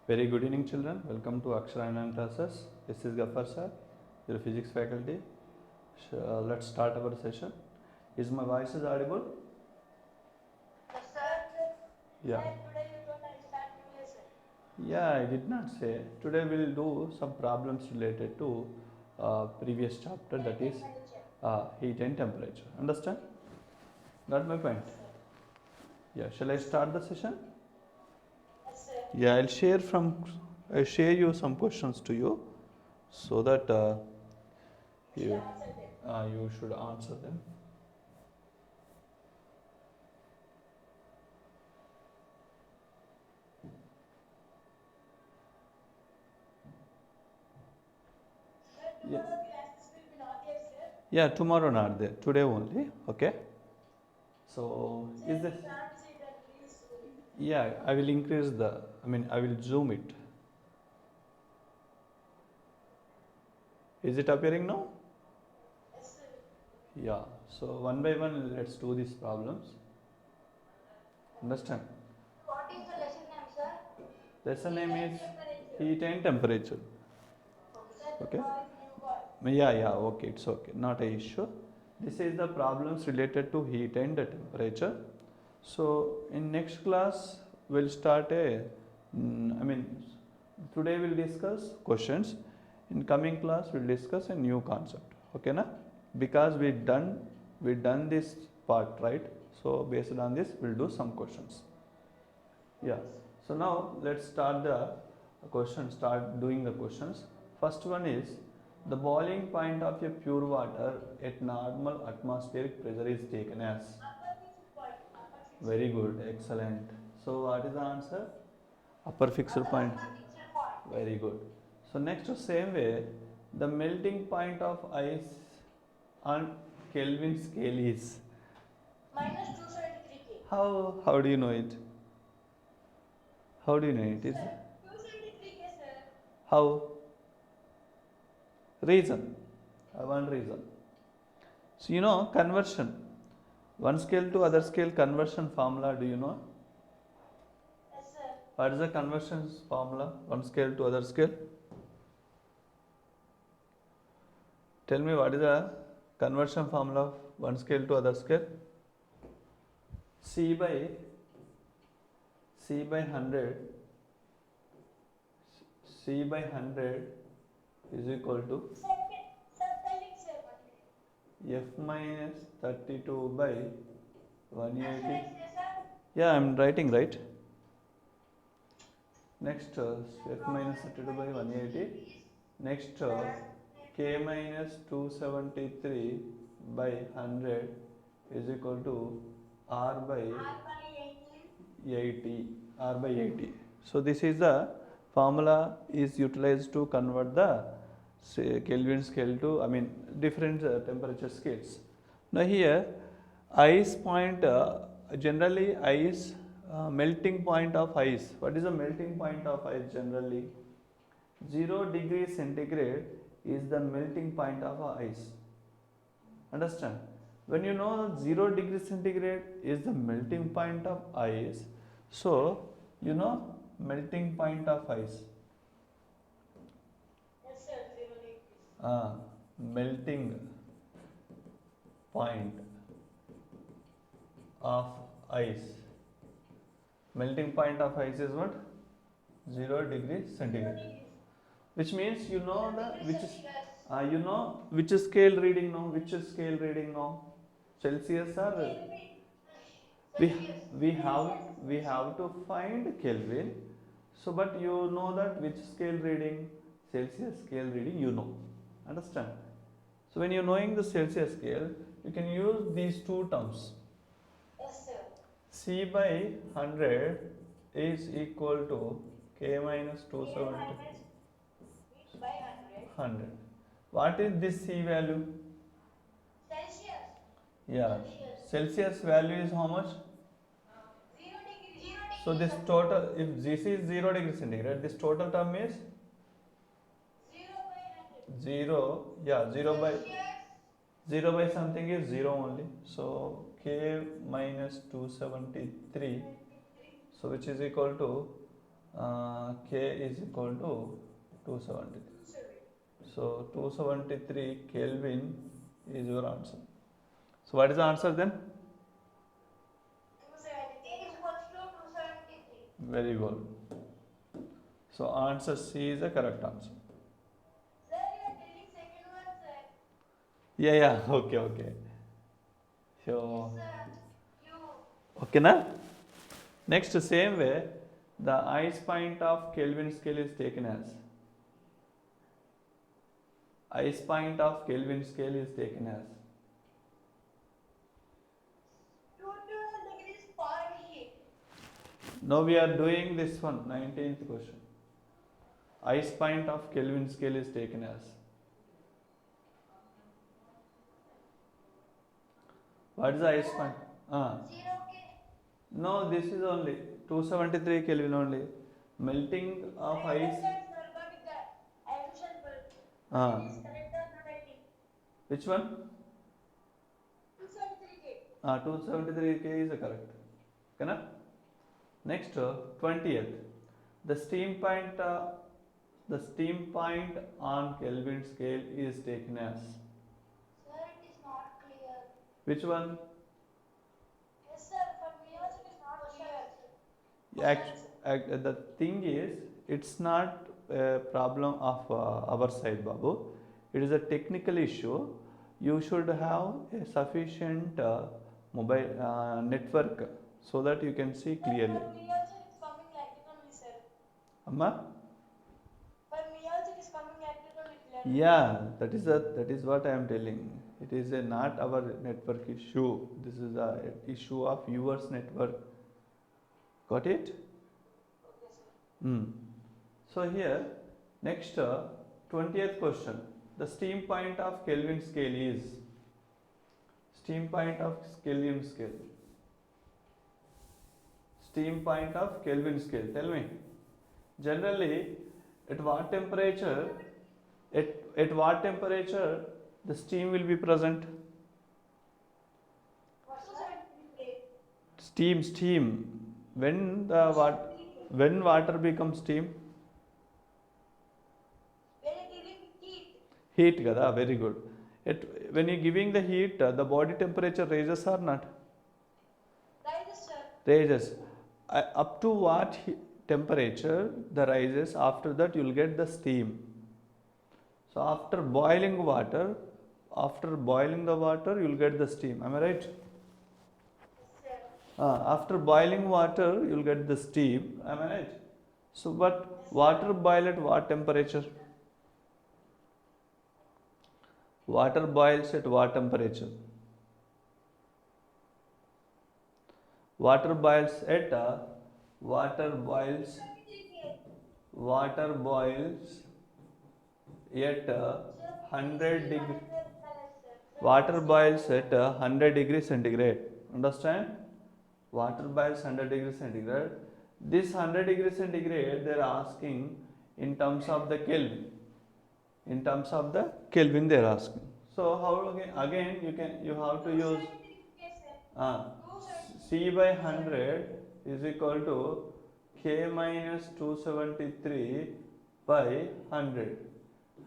Very good evening, children. Welcome to Akshara classes. This is Ghaffar sir, your physics faculty. Let's start our session. Is my voice is audible? Yes, sir. Yeah. Sir, today you told I start new lesson. Yeah, I did not say. Today we'll do some problems related to previous chapter, that is Temperature. heat and temperature. Understand? Got my point? Yes, sir. Yeah. Shall I start the session? Yes, sir. Yeah, I'll share you some questions to you, so that Should you answer them. you should answer them. Sir, Yeah. tomorrow classes will be not there, sir. Yeah, tomorrow not there. Today only. Okay. So Sir, is this? you can't see that, please. Yeah, I will increase the. I will zoom it. Is it appearing now? Yes, sir. Yeah. So one by one, let's do these problems. Understand? What is the lesson name, sir? Lesson name Heat and is temperature. heat and temperature. Sir, the Okay. boy is new boy. Yeah. Okay. It's okay. Not a issue. This is the problems related to heat and the temperature. So in next class we'll start a. Today we'll discuss questions. In coming class we'll discuss a new concept. Okay, na? Because we done this part, right? So based on this we'll do some questions. Yeah. So now let's start the question. Start doing the questions. First one is the boiling point of a pure water at normal atmospheric pressure is taken as. Upper fixed point. Upper fixed. Very good, excellent. So what is the answer? Upper fixed point. Upper fixed point. Very good. So next, same way, the melting point of ice on Kelvin scale is. Minus 273 K. How do you know it? How do you know it? Is Sir, 273 K, sir. how? Reason. I want reason. So you know conversion. One scale to other scale conversion formula. Do you know? Yes, sir. What is the conversion formula? One scale to other scale. Tell me what is the conversion formula of one scale to other scale? C by 100. C by 100 is equal to Sir, telling, sir, 1 minute. F minus 32 by Answer 180. is yes, sir. Yeah, I'm writing right. Next, F minus 32 by 180. Next, K minus 273 by 100 is equal to R by R by 18. 80. R by 80. So this is the formula is utilized to convert the Kelvin scale to different temperature scales. Now here ice point, generally ice, melting point of ice. What is the melting point of ice generally? 0 degree centigrade is the melting point of ice. Understand? When you know 0 degree centigrade is the melting point of ice, so you know melting point of ice. Yes, sir. 0 degrees. Melting point of ice. Melting point of ice is what? 0 degree 0 centigrade. degrees. Which means you know the which is Centigrade. you know which scale reading now? Which scale reading now? Celsius or we we have to find Kelvin. So but you know that which scale reading? Celsius scale reading you know. Understand? So when you're knowing the Celsius scale, you can use these two terms. Yes, sir. C by 100 is equal to K minus 270 Minus by 100. 100. What is this C value? Celsius. Yeah. Celsius value is how much? 0 degree. 0 degree. So this total, if this is 0 degree centigrade, this total term is 0 by 100. 0. Yeah, 0 by Celsius. something is 0 only. So K minus 273. So which is equal to K is equal to 273. So 273 Kelvin is your answer. So what is the answer then? 273 is equals to 273. Very good. So answer C is the correct answer. Sir, you are telling second one, sir. Yeah, okay. So, Yes, sir. You. okay na? Next, same way, the ice pint of Kelvin scale is taken as. Ice pint of Kelvin scale is taken as. 212 degrees Fahrenheit. Now we are doing this one, 19th question. Ice pint of Kelvin scale is taken as. What is the ice pint? 0 K. No, this is only 273 Kelvin only. Melting of I ice. understand, sir, but I understand, but Ah. it is correct or not, I think. Which one? 273 K. 273 K is correct. Okay, na? Next, 20th. The steam point on Kelvin scale is taken as. Sir, it is not clear. Which one? Yes, sir, for me also it is not clear. The thing is, it's not a problem of our side, Babu. It is a technical issue. You should have a sufficient mobile network so that you can see clearly. For me also it is coming like it only, sir. Amma? For me also it is coming like it only clear. Yeah, that is what I am telling. It is not our network issue. This is a issue of yours network. Got it? Okay, sir. So here, next 20th question. The steam point of Kelvin scale is. Steam point of Kelvin scale. Steam point of Kelvin scale. Tell me. Generally, at what temperature? At what temperature the steam will be present? What, sir? Steam. When water becomes steam? When it is in heat. Heat kada, very good. When you giving the heat, the body temperature raises or not? Rises, sir. Raises. Up to what temperature the rises, after that you will get the steam. So after boiling the water you will get the steam. Am I right? Yes, sir. After boiling water you will get the steam. Am I right? So but water boil at what temperature? Water boils at what temperature? Water boils at 100 degree. Water boils at 100 degrees centigrade. Understand? Water boils 100 degrees centigrade. This 100 degrees centigrade they are asking in terms of the Kelvin. In terms of the Kelvin they are asking. So how again you have to use C by 100 is equal to K minus 273 by 100.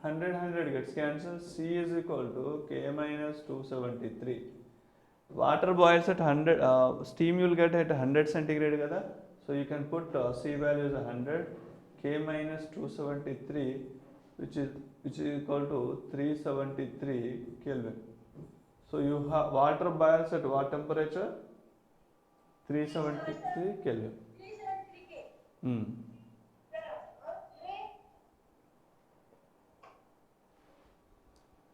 100 gets cancelled. C is equal to K minus 273. Water boils at 100, steam you will get at 100 centigrade kada. So you can put C value is 100, K minus 273 which is equal to 373 Kelvin. So you have water boils at what temperature? 373 Kelvin. 373 K.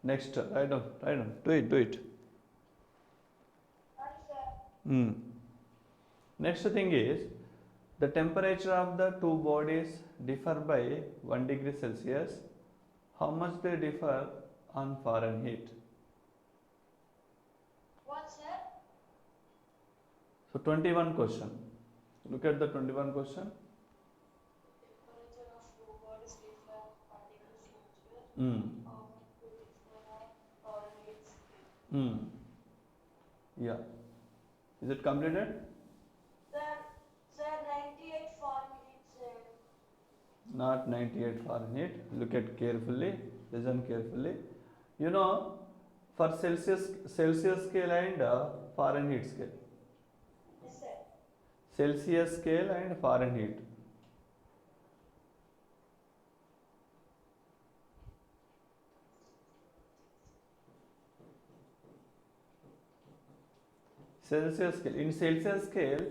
Next, write down. Do it. Next thing is, the temperature of the two bodies differ by 1 degree Celsius. How much they differ on Fahrenheit? What, sir? So 21 question. Look at the 21 question. Temperature of two bodies differ 1 degree Celsius. How much they differ on Fahrenheit? Yeah. Is it completed? Sir, 98 Fahrenheit, sir. not 98 Fahrenheit. Look at carefully, listen carefully. You know, for Celsius scale and Fahrenheit scale. Yes, sir. Celsius scale and Fahrenheit. Celsius scale. In Celsius scale,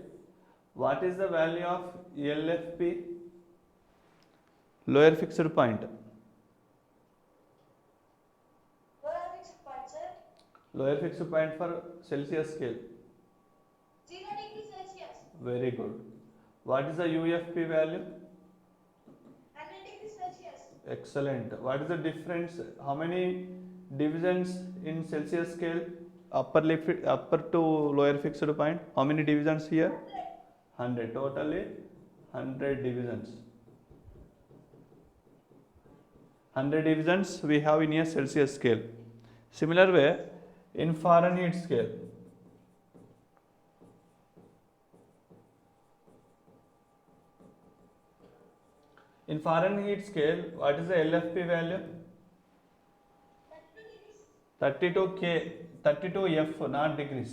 what is the value of LFP? Lower fixed point. Lower fixed point, sir. Lower fixed point for Celsius scale. 0 degree Celsius. Very good. What is the UFP value? 100 degree Celsius. Excellent. What is the difference? How many divisions in Celsius scale? Upper to lower fixed point. How many divisions here? 100. Totally 100 divisions. 100 divisions we have in a Celsius scale. Similar way in Fahrenheit scale. In Fahrenheit scale, what is the LFP value? 32 degrees. 32K, 32F, not degrees.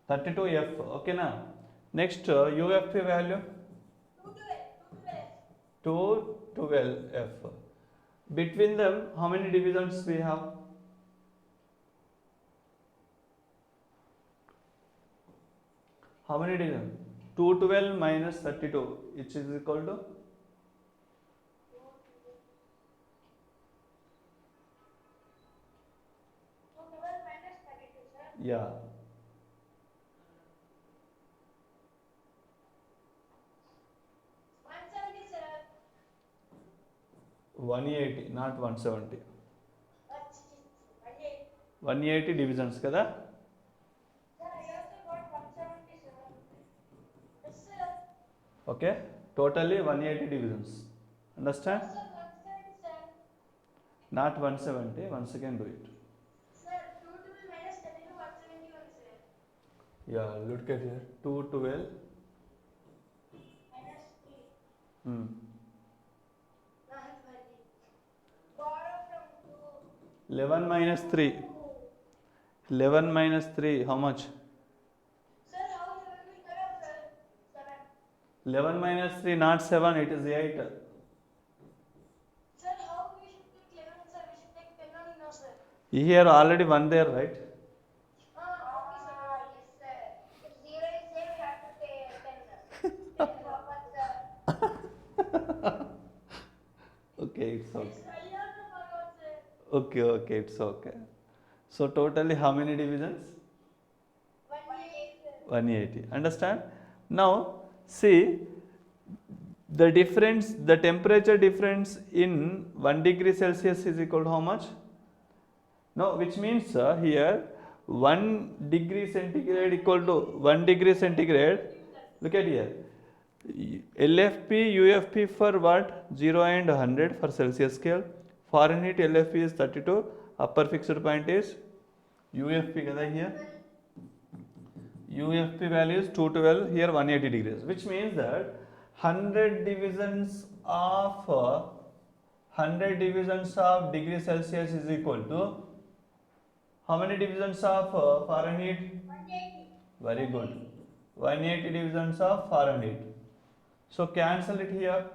32F, okay na? Next, UFP value? 212F. Between them, how many divisions we have? How many divisions? 212 minus 32, which is equal to? 212 minus 32, sir. Yeah. 170, sir. 180, not 170. 180. 180 divisions kada? Sir, I also got 170, sir. Yes, sir. Okay, totally 180 divisions. Understand? Sir, 170, sir. Not 170, once again do it. Sir, 212 minus 32, 171, sir. Yeah, look at here, 212. Minus 3. Hmm. Not 20. Borrow from 2. 11 minus 3. 11 minus 3, how much? Sir, how 7 will come out, sir? 7. 11 minus 3, not 7, it is 8. Sir, how we should take 11, sir? We should take 10 only, no, sir. Here already 1 there, right? Okay, sir. Yes, sir. If 0 is there, we have to take 10, sir. 10 sir. Okay, it's okay. Yes, I also forgot, sir. Okay, it's okay. So totally how many divisions? 180, sir. 180. Understand? Now see the difference, the temperature difference in 1 degree Celsius is equal to how much? No, which means here 1 degree centigrade equal to 1 degree centigrade. Look at here. LFP, UFP for what? 0 and 100 for Celsius scale. Fahrenheit LFP is 32. Upper fixed point is UFP kada here. UFP value is 212, here 180 degrees, which means that 100 divisions of 100 divisions of degree Celsius is equal to how many divisions of Fahrenheit? 180. Very good. 180 divisions of Fahrenheit. So cancel it here.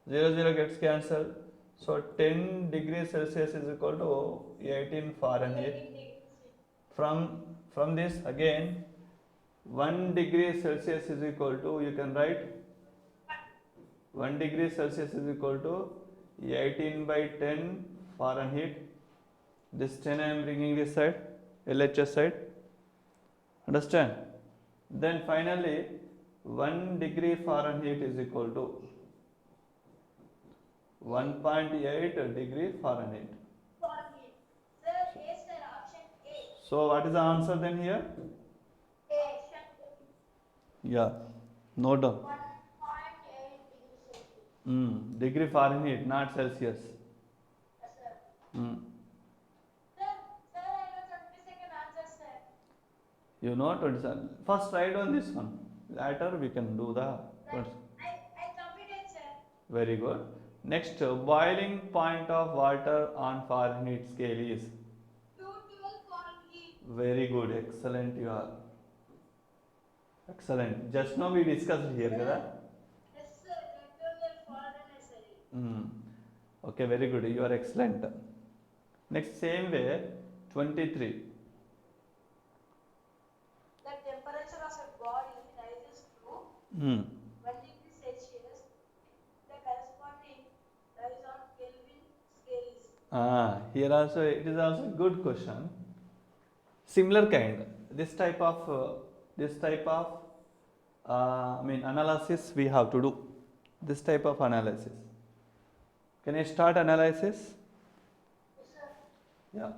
0 gets cancelled. So 10 degrees Celsius is equal to 18 Fahrenheit. From this again 1 degree Celsius is equal to, you can write 1 degree Celsius is equal to 18 by 10 Fahrenheit. This 10 I am bringing this side, LHS side. Understand? Then finally 1 degree Fahrenheit is equal to 1.8 degree Fahrenheit. Sir, A, sir, option A. So what is the answer then here? A. Option Yeah, note down. 1.8 degrees Celsius. Degree Fahrenheit, not Celsius. Yes, sir. Mm. Sir, I know 22nd answer, sir. You know 27. First write on this one. Later we can do the. I completed, sir. Very good. Next, boiling point of water on Fahrenheit scale is. 212 Fahrenheit. Very good. Excellent. You are. Excellent. Just now we discussed here, kada? Yes, sir. 212 Fahrenheit, sir. Okay. Very good. You are excellent. Next, same way, 23. The temperature of a body rises to Hmm. 1 degree Celsius. The corresponding rise on Kelvin scale is. Here also it is also a good question. Similar kind. This type of analysis we have to do. This type of analysis. Can I start analysis? Yes, sir. Yeah.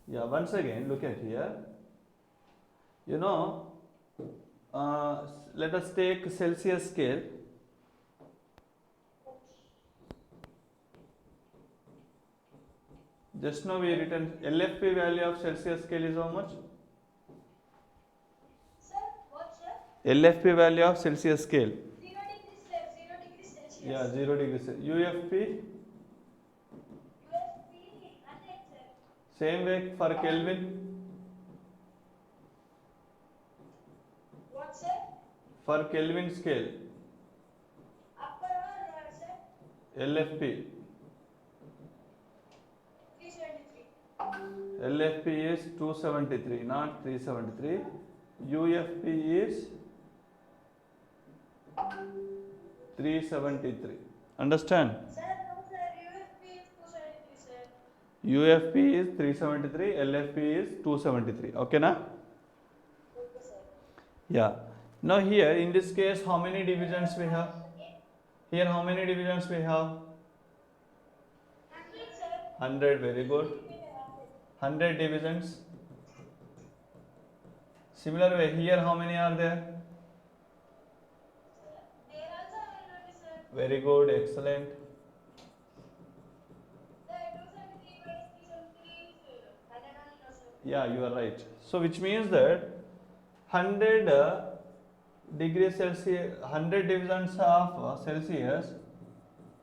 Yeah. Once again, look at here. You know, let us take Celsius scale. Just now we written LFP value of Celsius scale is how much? Sir, what, sir? LFP value of Celsius scale. 0 degrees, sir. 0 degrees Celsius. Yeah, 0 degrees. UFP USP 100, sir. same way for Kelvin. What, sir? For Kelvin scale, Upper or lower, sir? LFP. 373. LFP is 273, not 373. UFP is 373. Understand? Sir, no, sir. USP is 273, sir. UFP is 373, LFP is 273. Okay, na? Okay, sir. Yeah. Now here in this case, how many divisions we have? Here, how many divisions we have? 100, sir. 100. Very good. 100 divisions. Similar way, here how many are there? There also 100, sir. Very good, excellent. Sir, 273 minus 373 is 100 only, no, sir. Yeah, you are right. So which means that 100 degrees Celsius, 100 divisions of Celsius,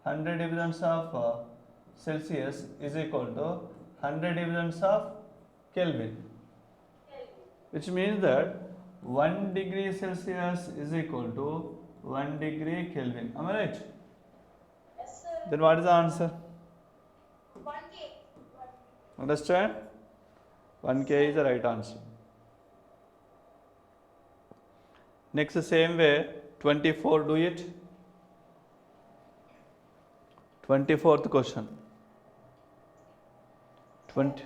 100 divisions of Celsius is equal to 100 divisions of Kelvin. Which means that 1 degree Celsius is equal to 1 degree Kelvin. Am I right? Yes, sir. Then what is the answer? 1K. Understand? 1K is the right answer. Next, the same way, 24, do it. 24th question. 20. I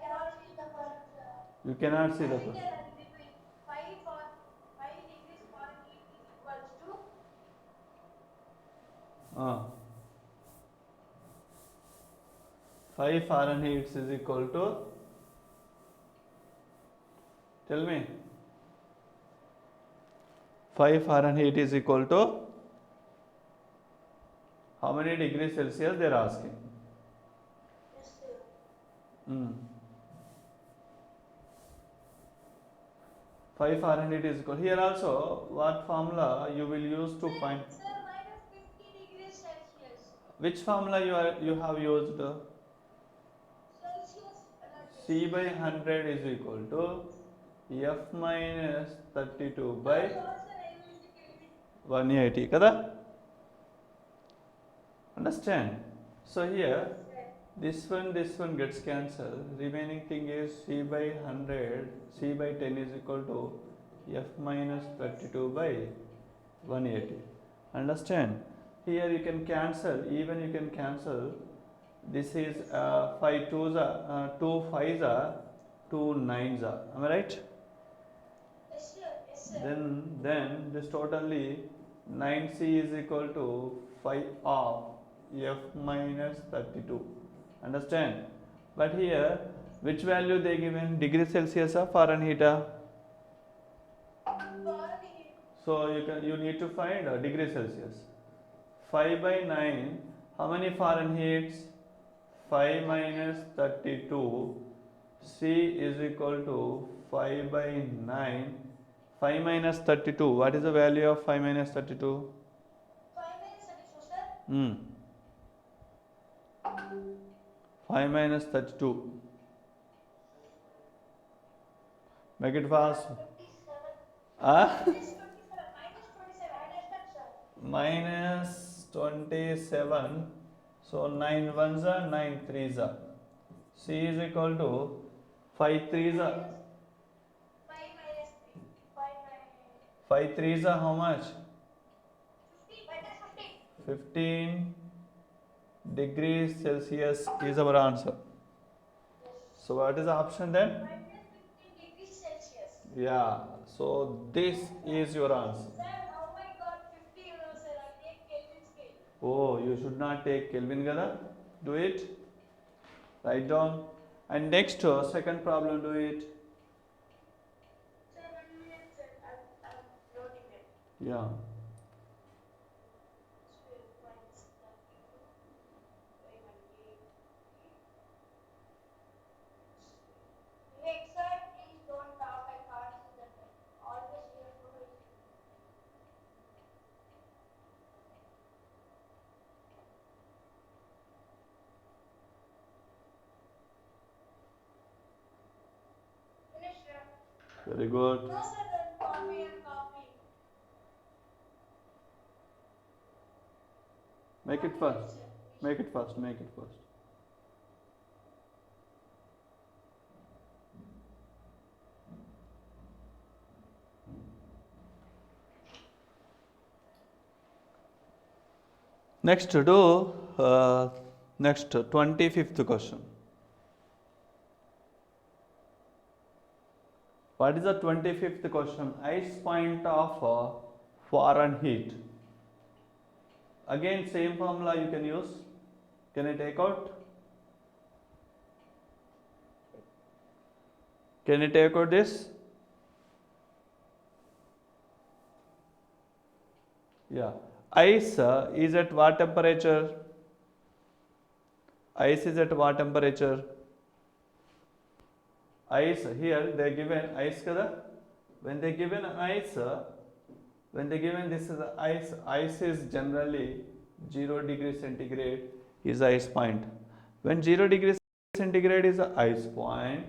cannot see the curve, sir. You cannot see the I question. can between 5 degrees Fahrenheit is equals to 5 Fahrenheit is equal to, tell me, 5 Fahrenheit is equal to how many degrees Celsius they are asking. yes, sir. 5 Fahrenheit is equal. Here also, what formula you will use to find? Sir, minus 50 degrees Celsius. Which formula you have used? Celsius. C by 100 is equal to F minus 32 by 180. Kada? Understand? So here, this one gets cancelled. Remaining thing is C by 100, C by 10 is equal to F minus 32 by 180. Understand? Here you can cancel, even you can cancel. This is 5 2s are 2 5s are 2 9s are. Am I right? Yes, sir. Yes, sir. Then this totally 9C is equal to 5 of F minus 32. Understand? But here, which value they given? Degree Celsius or Fahrenheit? Fahrenheit. So you need to find degree Celsius. 5 by 9. How many Fahrenheits? 5 minus 32 C is equal to 5 by 9. 5 minus 32. What is the value of 5 minus 32? 5 minus 34, sir. 5 minus 32. Make it fast. 27. Ah? Minus 27. Minus 27. I understand, sir. Minus 27. So 9 ones are 9 threes are. C is equal to 5 threes are. 5 minus 3. 5 minus 5 threes are how much? 50. Minus 50. 15 degrees Celsius is our answer. So what is the option then? Minus 15 degrees Celsius. Yeah. So this is your answer. Sir, how I got 50 euros, sir? I take Kelvin scale. Oh, you should not take Kelvin gada. Do it. Write down. And next second problem, do it. Sir, 1 minute, sir. I'm noting it. Yeah. Wait, sir, please don't talk. I can't see the time. Always here for it. Finish, sir. Very good. No, sir, then copy and copy. Make it fast. Make it fast. Make it fast. Next, do next 25th question. What is the 25th question? Ice point of Fahrenheit. Again, same formula you can use. Can I take out? Can you take out this? Yeah. Ice is at what temperature? Ice is at what temperature? Ice, here they given ice kada. When they given ice, when they given this is ice, ice is generally 0 degree centigrade is ice point. When 0 degree centigrade is the ice point,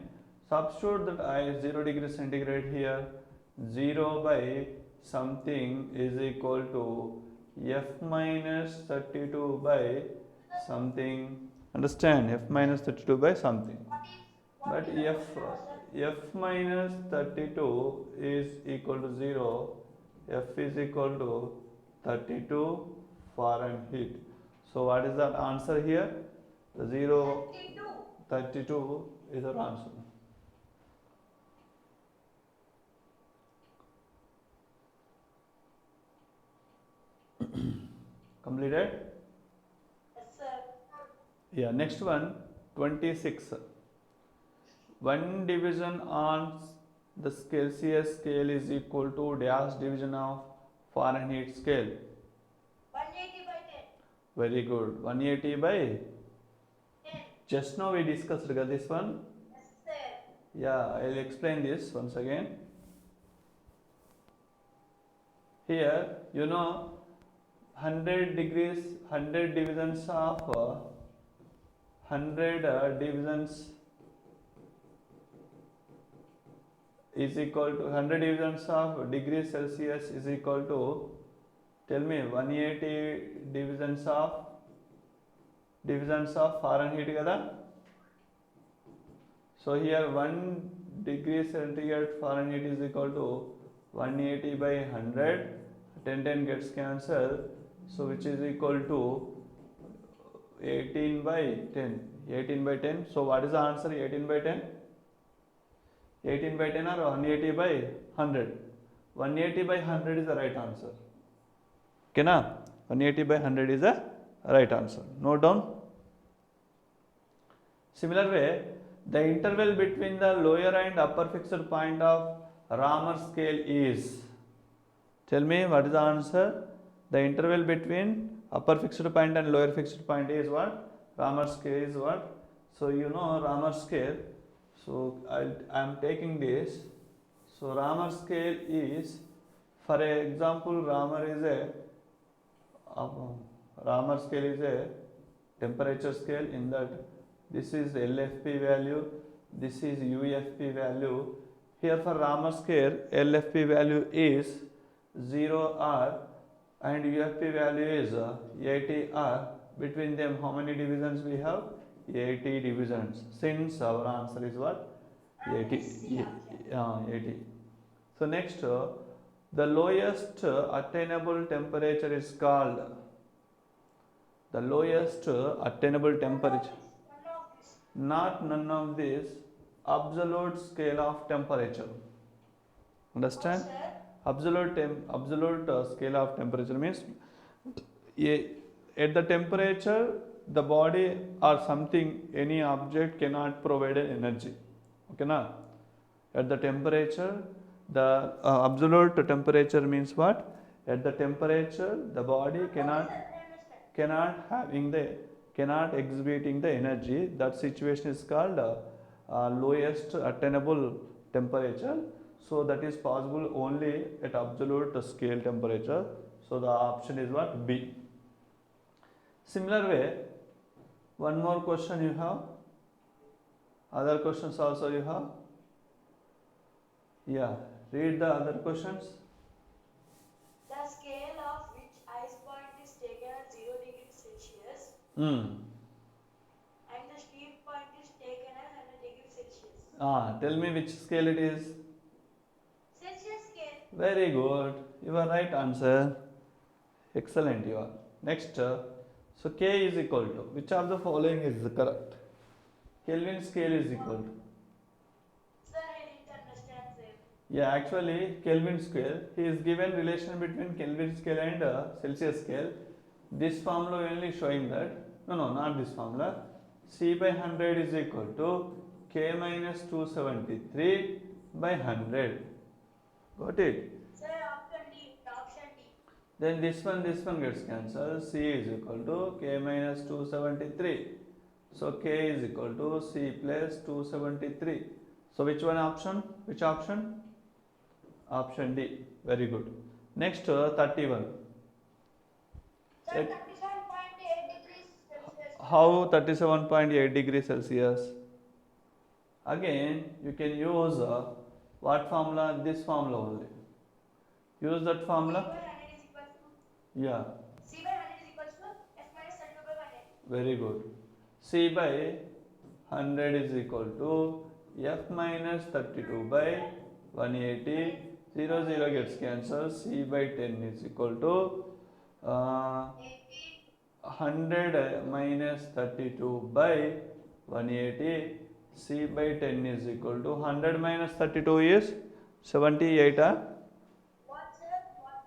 substitute that ice 0 degree centigrade here. 0 by something is equal to F minus 32 by something. Understand? F minus 32 by something. But F minus 32 is equal to 0. F is equal to 32 Fahrenheit. So what is that answer here? The 0, 32 is our answer. Completed? Yes, sir. Yeah, next one, 26. One division on the Celsius scale is equal to dash division of Fahrenheit scale. 180 by 10. Very good. 180 by 10. just now we discussed this one. Yes, sir. Yeah, I'll explain this once again. Here, you know, 100 degrees, 100 divisions of 100 divisions is equal to 100 divisions of degree Celsius is equal to, tell me, 180 divisions of Fahrenheit kada. So here 1 degree centigrade Fahrenheit is equal to 180 by 100. 10 gets cancelled. So which is equal to 18 by 10. 18 by 10. So what is the answer? 18 by 10. 18 by 10 or 180 by 100. 180 by 100 is the right answer. Okay na? 180 by 100 is the right answer. Note down. Similar way, the interval between the lower and upper fixed point of Raman scale is. Tell me what is the answer? The interval between upper fixed point and lower fixed point is what? Raman scale is what? So you know Raman scale. So So I am taking this. So Raman scale is, for example, Raman scale is a temperature scale. In that, this is LFP value, this is UFP value. Here for Raman scale, LFP value is 0R and UFP value is 80R. Between them, how many divisions we have? 80 divisions. Since our answer is what? 80. 80. So next, the lowest attainable temperature is called, the lowest attainable temperature, not none of this, absolute scale of temperature. Understand? Absolute scale of temperature means at the temperature the body or something, any object cannot provide an energy. Okay na? At the temperature, the absolute temperature means what? At the temperature the body cannot exhibiting the energy. That situation is called lowest attainable temperature. So that is possible only at absolute scale temperature. So the option is what? B. Similar way, one more question you have. Other questions also you have. Yeah, read the other questions. The scale of which ice point is taken at 0 degrees Celsius Hmm. and the steep point is taken at 100 degrees Celsius. Tell me which scale it is. Celsius scale. Very good. Your right answer. Excellent you are. Next, so K is equal to, which of the following is correct? Kelvin scale is equal to. Sir, I didn't understand, sir. Yeah, actually Kelvin scale, he is given relation between Kelvin scale and Celsius scale. This formula only showing that, no, not this formula. C by 100 is equal to K minus 273 by 100. Got it? Sir, option D. Option D. Then this one gets cancelled. C is equal to K minus 273. So K is equal to C plus 273. So which one option? Which option? Option D. Very good. Next, 31. Sir, 37.8 degrees Celsius. How 37.8 degrees Celsius? Again, you can use what formula? This formula only. Use that C by formula. 100 is equal to Yeah, C by 100 is equal to F minus 32 by 100. very good. C by 100 is equal to F minus 32 by 180. 0 gets cancelled. C by 10 is equal to 100 minus 32 by 180. C by 10 is equal to 100 minus 32 is 78. What, sir? What?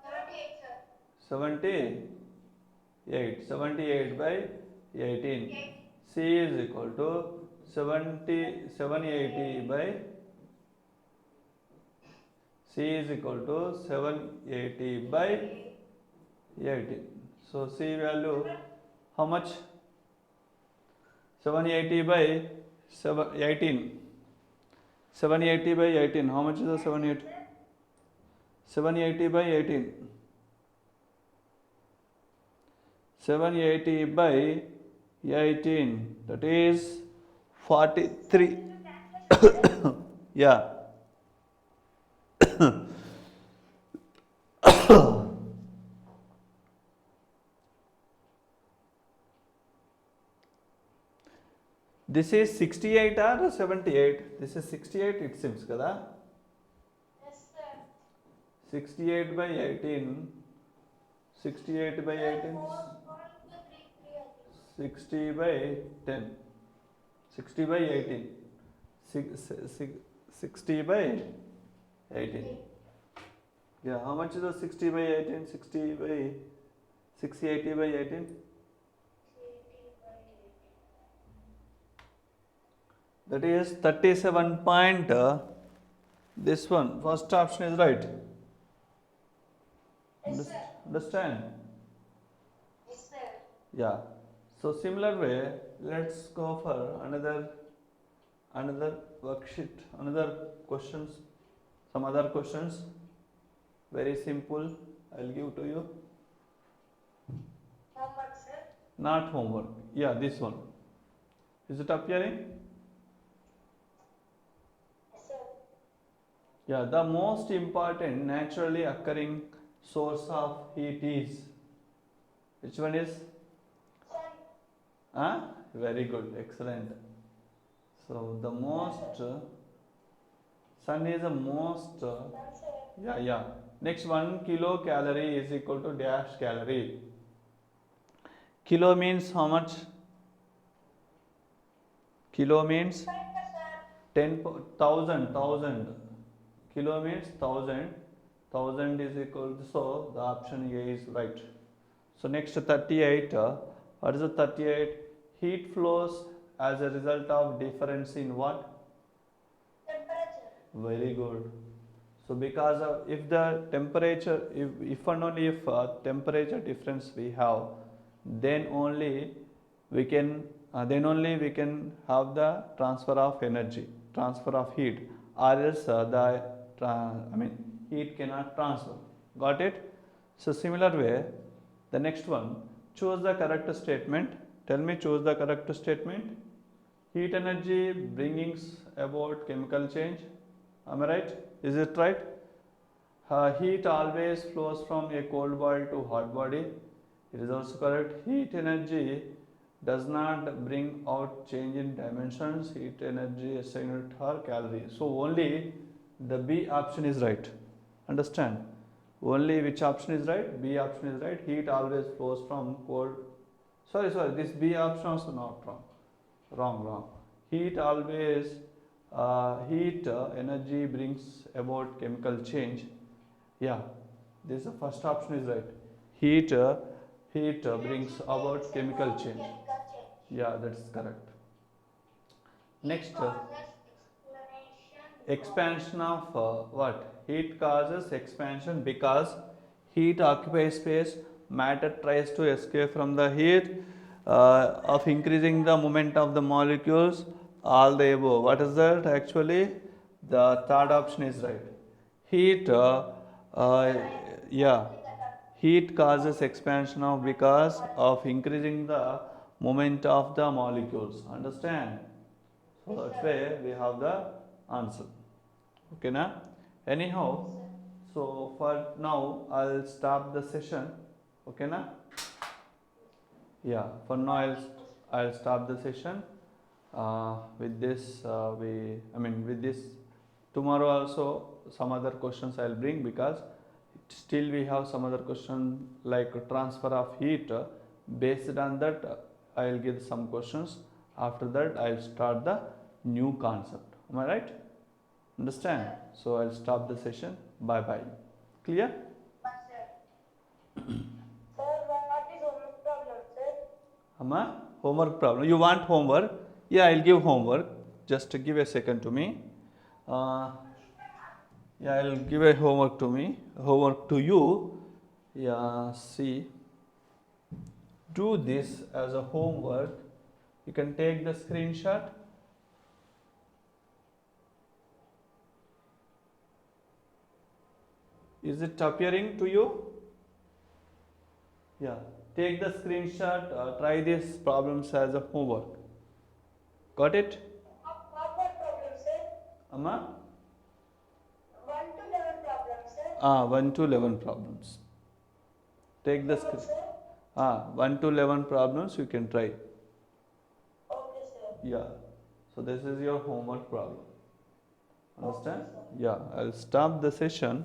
78, sir. 78 by 18. C is equal to 780 by, C is equal to 780 by 18. So C value how much? 780 by 18. 780 by 18. How much is the 780? 780 by 18. 780 by 18. That is 43. Yeah. This is 68 or 78? This is 68 it seems kada. Yes, sir. 68 by 18. 68 by 18. 60 by 10. 60 by 18. 60 by 18. Yeah, how much is the 60 by 18? 60 by 680 by 18? That is 37 point. This one, first option is right. Yes, sir. Understand? Yes, sir. Yeah. So similar way, let's go for another Another worksheet, another questions, some other questions, very simple, I'll give to you. Homework, sir. Not homework, yeah, this one. Is it appearing? Yes, sir. Yeah, the most important naturally occurring source of heat is, which one is? Sun. Very good, excellent. So the most, sun is the most, Sun, sir. yeah. Next, 1 kilocalorie is equal to dash calorie. Kilo means how much? Kilo means 10,000. Kilo means 1,000. 1,000 is equal to, so the option A is right. So next 38, what is the 38? Heat flows as a result of difference in what? Temperature. Very good. So because of, if the temperature, if and only if temperature difference we have, then only we can have the transfer of energy, transfer of heat, or else heat cannot transfer. Got it? So similar way, the next one, choose the correct statement. Tell me, choose the correct statement. Heat energy bringing about chemical change. Am I right? Is it right? Heat always flows from a cold body to hot body. It is also correct. Heat energy does not bring out change in dimensions. Heat energy is unit or calories. So only the B option is right. Understand? Only which option is right? B option is right. Heat always flows from cold. Sorry. This B option also not wrong. Wrong. Heat always, energy brings about chemical change. Yeah, this the first option is right. Heat brings about chemical change. Chemical change. Yeah, that's correct. Next, Causes explanation. expansion of what? Heat causes expansion because heat occupies space. Matter tries to escape from the heat of increasing the moment of the molecules. All the above. What is that actually? The third option is right. Heat, yeah, heat causes expansion of because of increasing the moment of the molecules. Understand? So that way we have the answer. Okay, na? Anyhow, so for now I'll stop the session. Okay, na? Yeah, for now I'll stop the session. With this, with this, tomorrow also some other questions I'll bring because still we have some other question like transfer of heat. Based on that, I'll give some questions. After that, I'll start the new concept. Am I right? Understand? So I'll stop the session. Bye bye. Clear? Sir, what is homework problem, sir? Amma, homework problem. You want homework? Yeah, I'll give homework. Just give a second to me. Yeah, I'll give a homework to you. Yeah, see. Do this as a homework. You can take the screenshot. Is it appearing to you? Yeah. Take the screenshot. Try these problems as a homework. Got it? What problem, sir? Amma? 1 to 11 problem, sir. 1 to 11 problems. Take the Homework, screen. sir. 1 to 11 problems you can try. Okay, sir. Yeah. So this is your homework problem. Understand? Okay, sir. Yeah. I'll stop the session.